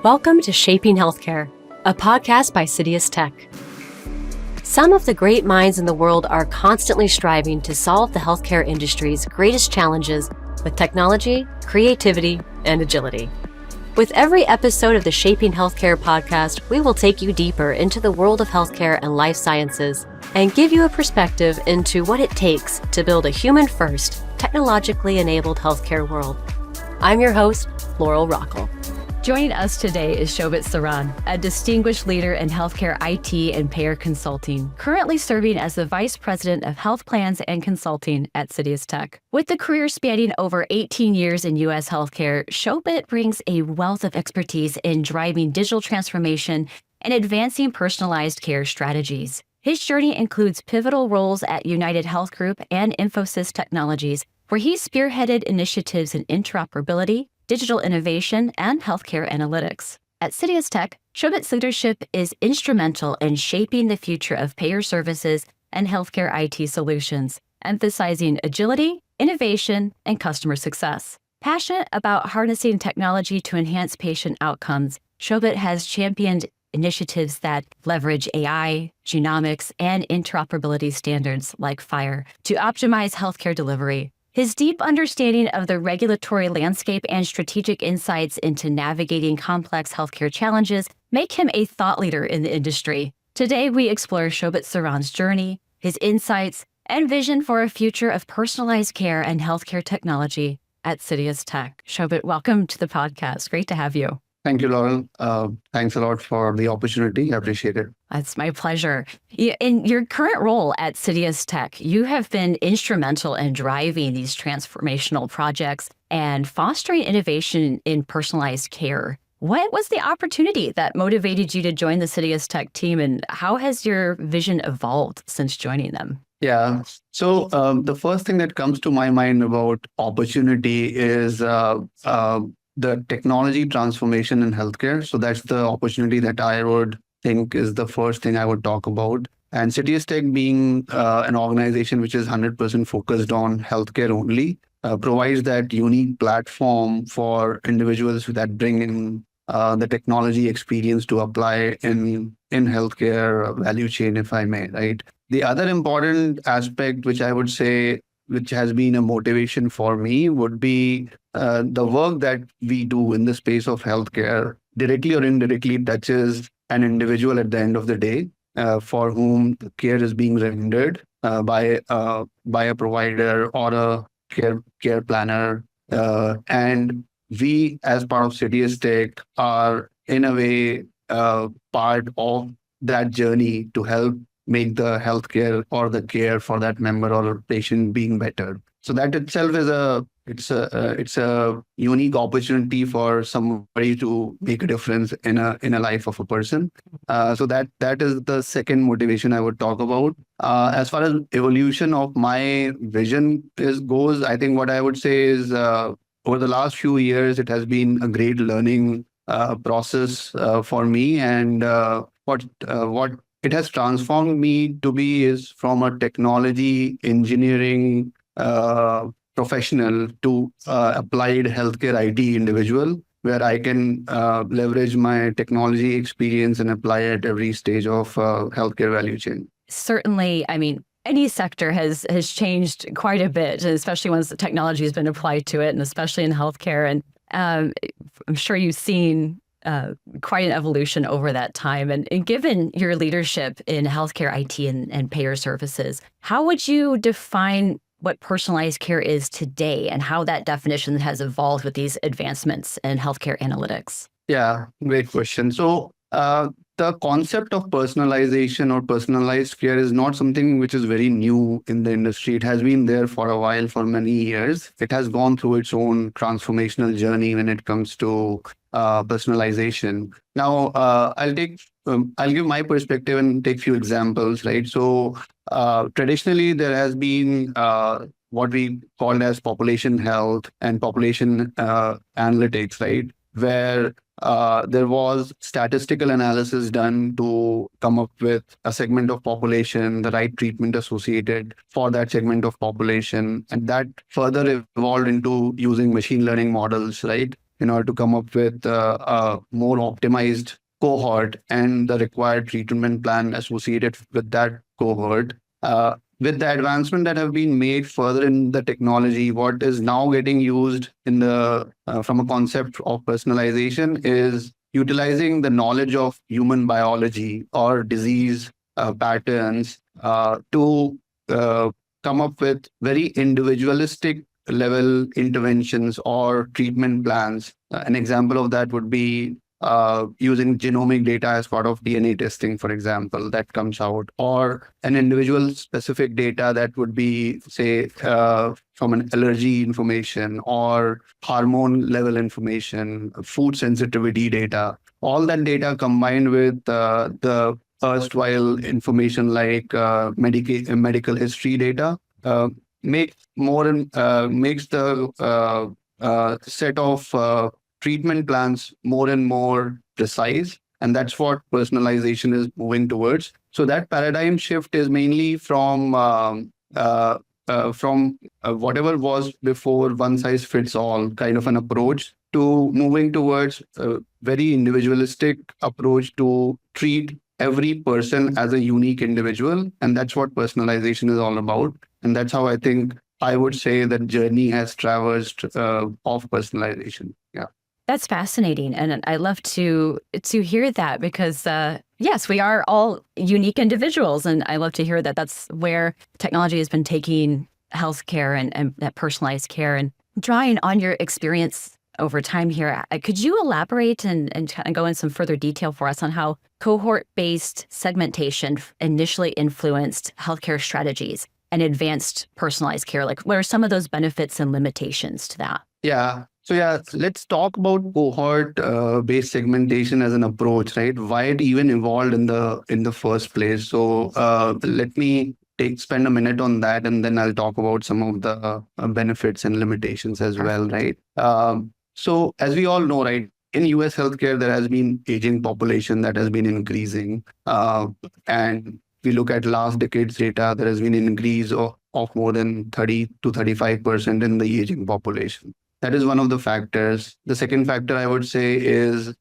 Welcome to Shaping Healthcare, a podcast by CitiusTech. Some of the great minds in the world are constantly striving to solve the healthcare industry's greatest challenges with technology, creativity, and agility. With every episode of the Shaping Healthcare podcast, we will take you deeper into the world of healthcare and life sciences and give you a perspective into what it takes to build a human-first, technologically enabled healthcare world. I'm your host, Laurel Rockall. Joining us today is Shobhit Saran, a distinguished leader in healthcare IT and payer consulting, currently serving as the Vice President of Health Plans and Consulting at CitiusTech. With a career spanning over 18 years in U.S. healthcare, Shobhit brings a wealth of expertise in driving digital transformation and advancing personalized care strategies. His journey includes pivotal roles at United Health Group and Infosys Technologies, where he spearheaded initiatives in interoperability, digital innovation, and healthcare analytics. At CitiusTech, Shobhit's leadership is instrumental in shaping the future of payer services and healthcare IT solutions, emphasizing agility, innovation, and customer success. Passionate about harnessing technology to enhance patient outcomes, Shobhit has championed initiatives that leverage AI, genomics, and interoperability standards like FHIR to optimize healthcare delivery. His deep understanding of the regulatory landscape and strategic insights into navigating complex healthcare challenges make him a thought leader in the industry. Today, we explore Shobhit Saran's journey, his insights, and vision for a future of personalized care and healthcare technology at CitiusTech. Shobhit, welcome to the podcast. Great to have you. Thank you, Laurel. Thanks a lot for the opportunity. I appreciate it. It's my pleasure. In your current role at CitiusTech, you have been instrumental in driving these transformational projects and fostering innovation in personalized care. What was the opportunity that motivated you to join the CitiusTech team, and how has your vision evolved since joining them? Yeah. So the first thing that comes to my mind about opportunity is the technology transformation in healthcare. So that's the opportunity that I would think is the first thing I would talk about. And CitiusTech, being an organization which is 100% focused on healthcare only, provides that unique platform for individuals that bring in the technology experience to apply in healthcare value chain, if I may, right? The other important aspect, which I would say, which has been a motivation for me, would be the work that we do in the space of healthcare directly or indirectly touches an individual at the end of the day, for whom the care is being rendered by a provider or a care planner. And we, as part of CitiusTech, are in a way part of that journey to help make the healthcare or the care for that member or patient being better. So that itself is it's a unique opportunity for somebody to make a difference in a life of a person. So that is the second motivation I would talk about. As far as evolution of my vision goes, I think what I would say is over the last few years, it has been a great learning process for me, and what it has transformed me to be is from a technology engineering professional to applied healthcare IT individual, where I can leverage my technology experience and apply it at every stage of healthcare value chain. Certainly, I mean, any sector has changed quite a bit, especially once the technology has been applied to it, and especially in healthcare. And I'm sure you've seen quite an evolution over that time. And given your leadership in healthcare IT and payer services, how would you define what personalized care is today and how that definition has evolved with these advancements in healthcare analytics? Yeah, great question. So the concept of personalization or personalized care is not something which is very new in the industry. It has been there for a while, for many years. It has gone through its own transformational journey when it comes to personalization. Now, I'll give my perspective and take few examples, right? So traditionally, there has been what we call as population health and population analytics, right? Where there was statistical analysis done to come up with a segment of population, the right treatment associated for that segment of population. And that further evolved into using machine learning models, right? in order to come up with a more optimized cohort and the required treatment plan associated with that cohort. With the advancement that have been made further in the technology, what is now getting used in the from a concept of personalization is utilizing the knowledge of human biology or disease patterns to come up with very individualistic level interventions or treatment plans. An example of that would be using genomic data as part of DNA testing, for example, that comes out, or an individual specific data that would be, say, from an allergy information or hormone level information, food sensitivity data. All that data combined with the erstwhile information like medical history data make more and makes the set of treatment plans more and more precise. And that's what personalization is moving towards. So that paradigm shift is mainly from whatever was before one size fits all kind of an approach to moving towards a very individualistic approach to treat every person as a unique individual. And that's what personalization is all about. And that's how I think I would say that journey has traversed of personalization. Yeah. That's fascinating. And I love to hear that because, yes, we are all unique individuals. And I love to hear that that's where technology has been taking healthcare and that personalized care. And drawing on your experience over time here, could you elaborate and kind of go in some further detail for us on how cohort-based segmentation initially influenced healthcare strategies and advanced personalized care? Like, what are some of those benefits and limitations to that? Yeah. So let's talk about cohort-based segmentation as an approach, right? Why it even evolved in the first place. So let me spend a minute on that, and then I'll talk about some of the benefits and limitations as well, right? So as we all know, right, in US healthcare, there has been aging population that has been increasing. And we look at last decade's data, there has been an increase of more than 30 to 35% in the aging population. That is one of the factors. The second factor I would say is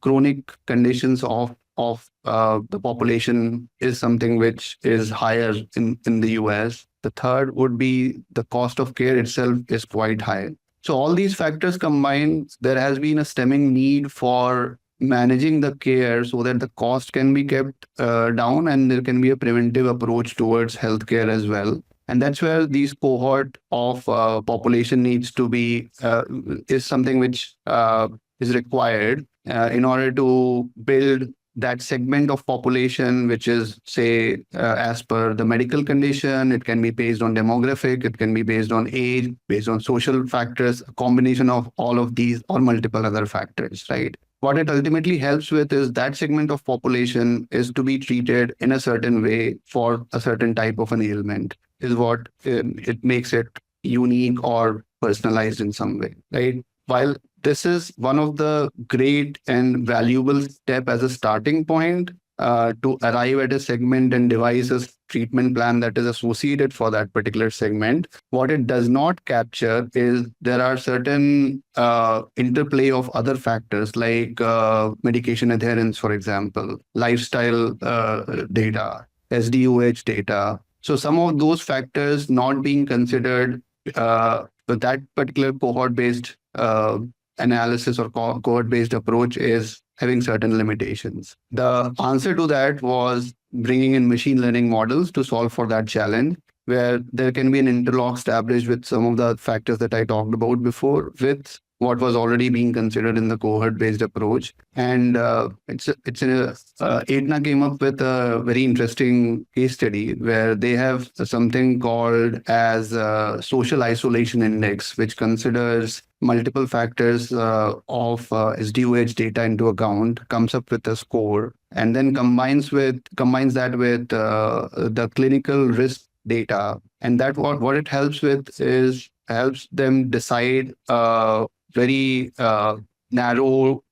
chronic conditions of the population is something which is higher in the US. The third would be the cost of care itself is quite high. So all these factors combined, there has been a stemming need for managing the care so that the cost can be kept down and there can be a preventive approach towards healthcare as well. And that's where these cohort of population needs to be is something which is required in order to build that segment of population, which is, say, as per the medical condition. It can be based on demographic, it can be based on age, based on social factors, a combination of all of these or multiple other factors, right? What it ultimately helps with is that segment of population is to be treated in a certain way for a certain type of an ailment, is what it makes it unique or personalized in some way, right? While this is one of the great and valuable step as a starting point to arrive at a segment and devise a treatment plan that is associated for that particular segment. What it does not capture is there are certain interplay of other factors like medication adherence, for example, lifestyle data, SDOH data. So some of those factors not being considered with that particular cohort-based analysis or cohort-based approach is having certain limitations. The answer to that was bringing in machine learning models to solve for that challenge, where there can be an interlock established with some of the factors that I talked about before with what was already being considered in the cohort-based approach. And Aetna came up with a very interesting case study where they have something called as social isolation index, which considers multiple factors of SDOH data into account, comes up with a score, and then combines that with the clinical risk data. And that what it helps with is helps them decide very narrow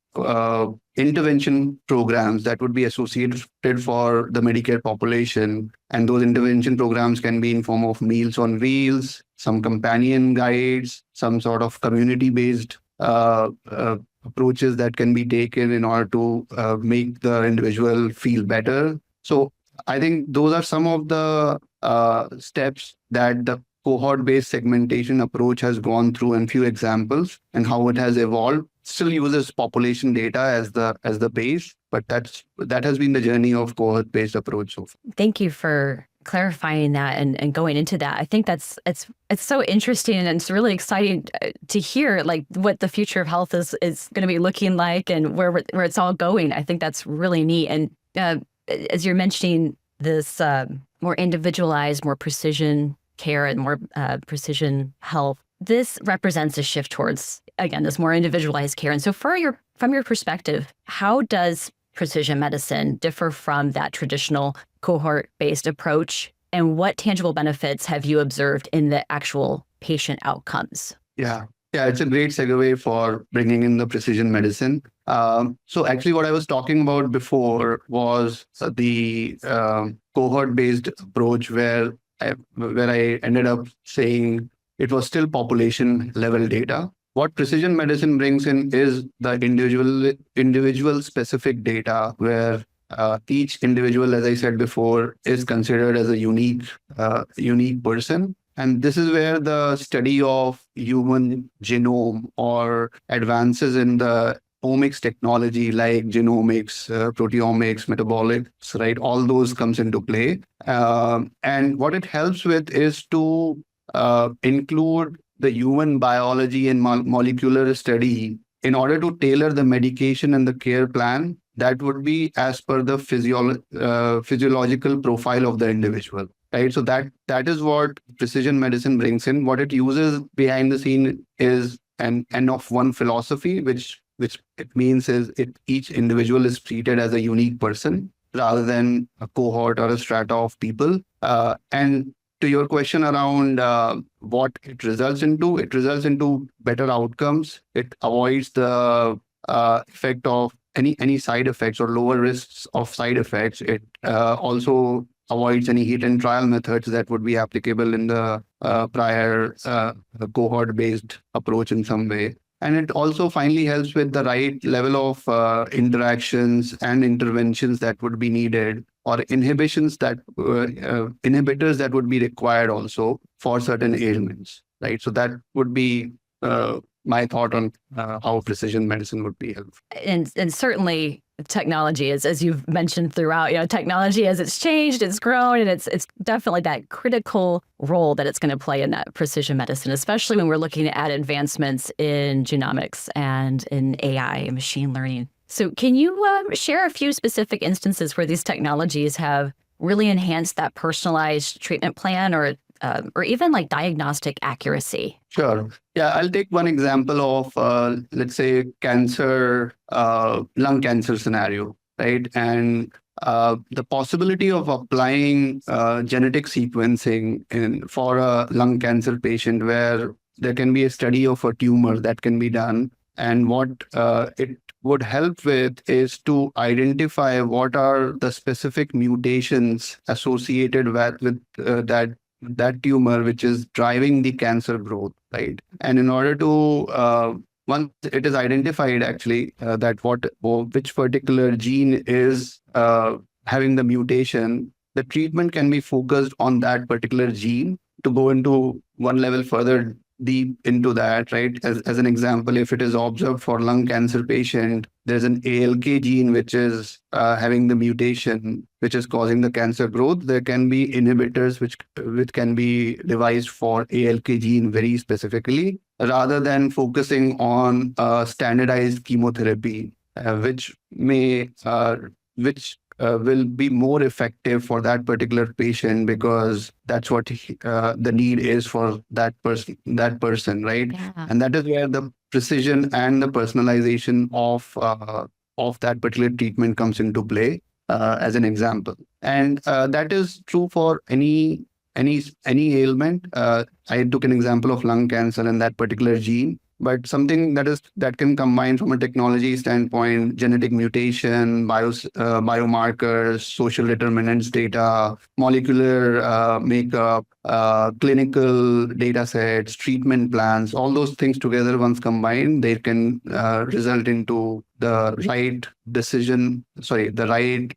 intervention programs that would be associated for the Medicare population. And those intervention programs can be in form of meals on wheels, some companion guides, some sort of community-based approaches that can be taken in order to make the individual feel better. So I think those are some of the steps that the cohort-based segmentation approach has gone through, and few examples and how it has evolved. Still uses population data as the base, but that has been the journey of cohort-based approach so far. Thank you for clarifying that and going into that. I think it's so interesting, and it's really exciting to hear like what the future of health is going to be looking like and where it's all going. I think that's really neat. And as you're mentioning this more individualized, more precision care and more precision health, this represents a shift towards, again, this more individualized care. And so from your perspective, how does precision medicine differ from that traditional cohort-based approach? And what tangible benefits have you observed in the actual patient outcomes? Yeah, it's a great segue for bringing in the precision medicine. So actually what I was talking about before was the cohort-based approach where I ended up saying it was still population level data. What precision medicine brings in is the individual specific data where each individual, as I said before, is considered as a unique person. And this is where the study of human genome or advances in the omics technology like genomics, proteomics, metabolics, right? All those comes into play. And what it helps with is to include the human biology and molecular study in order to tailor the medication and the care plan that would be as per the physiological profile of the individual, right? So that is what precision medicine brings in. What it uses behind the scene is an N of one philosophy, which it means is each individual is treated as a unique person rather than a cohort or a strata of people. And to your question around what it results into better outcomes. It avoids the effect of any side effects or lower risks of side effects. It also avoids any hit and trial methods that would be applicable in the prior cohort-based approach in some way. And it also finally helps with the right level of interactions and interventions that would be needed, or inhibitors that would be required also for certain ailments, right? So that would be my thought on how precision medicine would be helpful. And certainly technology is, as you've mentioned throughout, technology as it's changed, it's grown, and it's definitely that critical role that it's going to play in that precision medicine, especially when we're looking at advancements in genomics and in AI and machine learning. So can you share a few specific instances where these technologies have really enhanced that personalized treatment plan or even like diagnostic accuracy? Sure. Yeah, I'll take one example of, let's say, lung cancer scenario, right? And the possibility of applying genetic sequencing for a lung cancer patient where there can be a study of a tumor that can be done. And what it would help with is to identify what are the specific mutations associated with that tumor, which is driving the cancer growth, right? And in order to, once it is identified actually which particular gene is having the mutation, the treatment can be focused on that particular gene. To go into one level further deep into that, right? As an example, if it is observed for lung cancer patient, there's an ALK gene which is having the mutation which is causing the cancer growth. There can be inhibitors which can be devised for ALK gene very specifically, rather than focusing on standardized chemotherapy, which will be more effective for that particular patient because that's what the need is for that person, right? Yeah. And that is where the precision and the personalization of that particular treatment comes into play, as an example. And that is true for any ailment. I took an example of lung cancer and that particular gene. but something that can combine from a technology standpoint, genetic mutation, biomarkers, social determinants data, molecular makeup, clinical data sets, treatment plans, all those things together once combined, they can result into the right decision, the right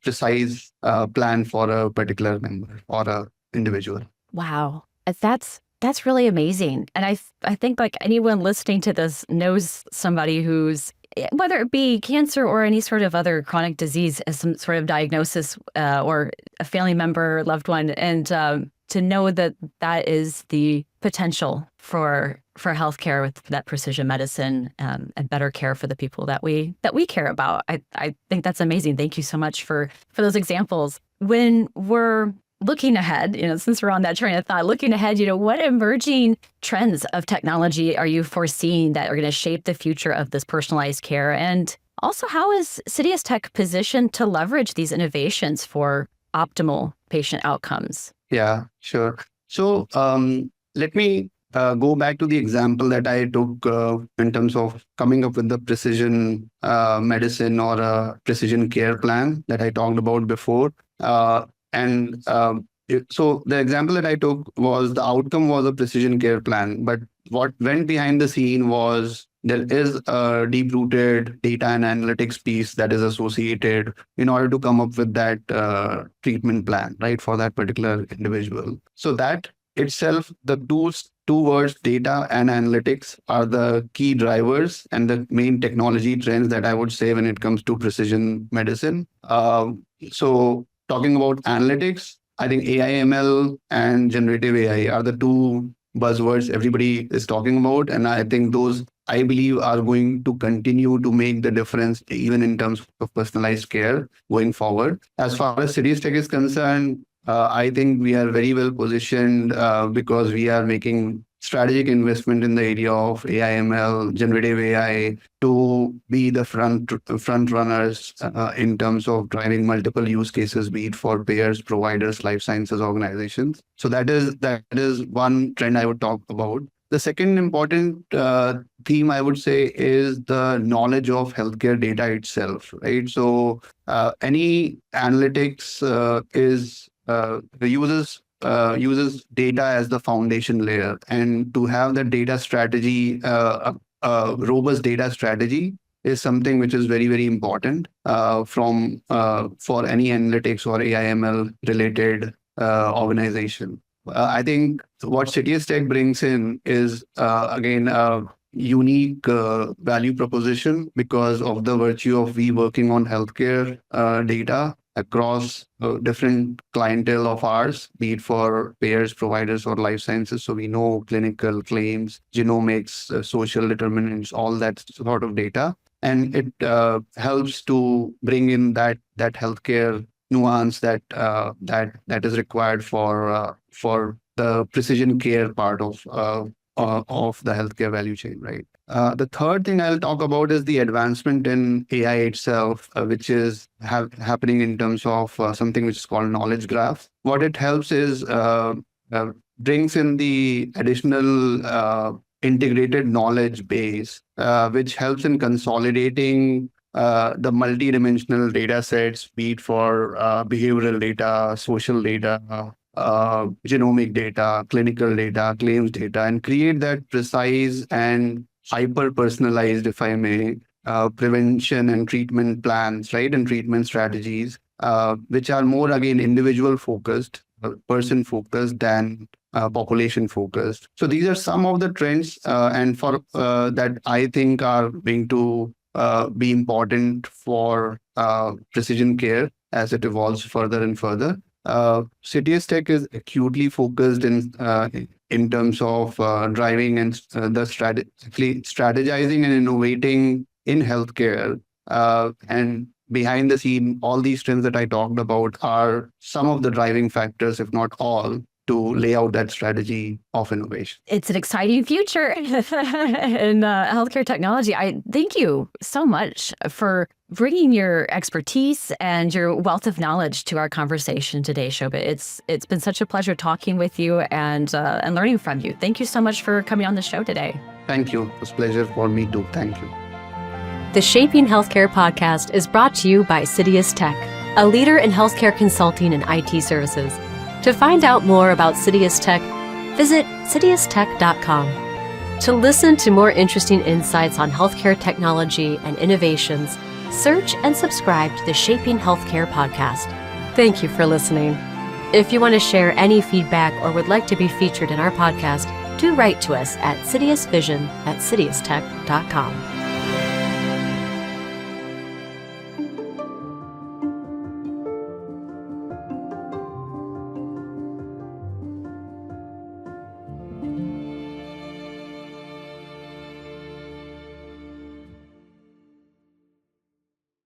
precise plan for a particular member or a individual. Wow. That's really amazing. And I think like anyone listening to this knows somebody who's, whether it be cancer or any sort of other chronic disease, as some sort of diagnosis or a family member, loved one, and to know that that is the potential for healthcare with that precision medicine and better care for the people that we care about. I think that's amazing. Thank you so much for those examples. When we're looking ahead, since we're on that train of thought, looking ahead, what emerging trends of technology are you foreseeing that are going to shape the future of this personalized care? And also, how is CitiusTech positioned to leverage these innovations for optimal patient outcomes? Yeah, sure. So let me go back to the example that I took in terms of coming up with the precision medicine or a precision care plan that I talked about before. So the example that I took was the outcome was a precision care plan, but what went behind the scene was there is a deep-rooted data and analytics piece that is associated in order to come up with that treatment plan, right, for that particular individual. So that itself, the two words, data and analytics, are the key drivers and the main technology trends that I would say when it comes to precision medicine. So talking about analytics, I think AI, ML, and generative AI are the two buzzwords everybody is talking about. And I think those, I believe, are going to continue to make the difference even in terms of personalized care going forward. As far as CitiusTech is concerned, I think we are very well positioned because we are making strategic investment in the area of AI, ML, generative AI to be the front runners in terms of driving multiple use cases, be it for payers, providers, life sciences organizations. So that is one trend I would talk about. The second important theme I would say is the knowledge of healthcare data itself, right? So any analytics uses data as the foundation layer, and to have that data strategy, a robust data strategy, is something which is very, very important for any analytics or AI ML related organization. I think what CitiusTech brings in is again a unique value proposition because of the virtue of we working on healthcare data across different clientele of ours, be it for payers, providers, or life sciences. So we know clinical claims, genomics, social determinants, all that sort of data. And it helps to bring in that healthcare nuance that is required for the precision care part of the healthcare value chain, right? The third thing I'll talk about is the advancement in AI itself, which is happening in terms of something which is called knowledge graph. What it helps is brings in the additional integrated knowledge base, which helps in consolidating the multi-dimensional data sets, be it for behavioral data, social data, genomic data, clinical data, claims data, and create that precise and hyper-personalized, if I may, prevention and treatment plans, right, and treatment strategies, which are more, again, individual-focused, person-focused than population-focused. So these are some of the trends and for that I think are going to be important for precision care as it evolves further and further. CitiusTech is acutely focused in terms of driving and strategizing and innovating in healthcare. And behind the scene, all these trends that I talked about are some of the driving factors, if not all, to lay out that strategy of innovation. It's an exciting future in healthcare technology. I thank you so much for bringing your expertise and your wealth of knowledge to our conversation today, Shobhit. It's been such a pleasure talking with you and learning from you. Thank you so much for coming on the show today. Thank you. It was a pleasure for me too. Thank you. The Shaping Healthcare podcast is brought to you by CitiusTech, a leader in healthcare consulting and IT services. To find out more about CitiusTech, visit citiustech.com. To listen to more interesting insights on healthcare technology and innovations, search and subscribe to the Shaping Healthcare podcast. Thank you for listening. If you want to share any feedback or would like to be featured in our podcast, do write to us at citiusvision@citiustech.com.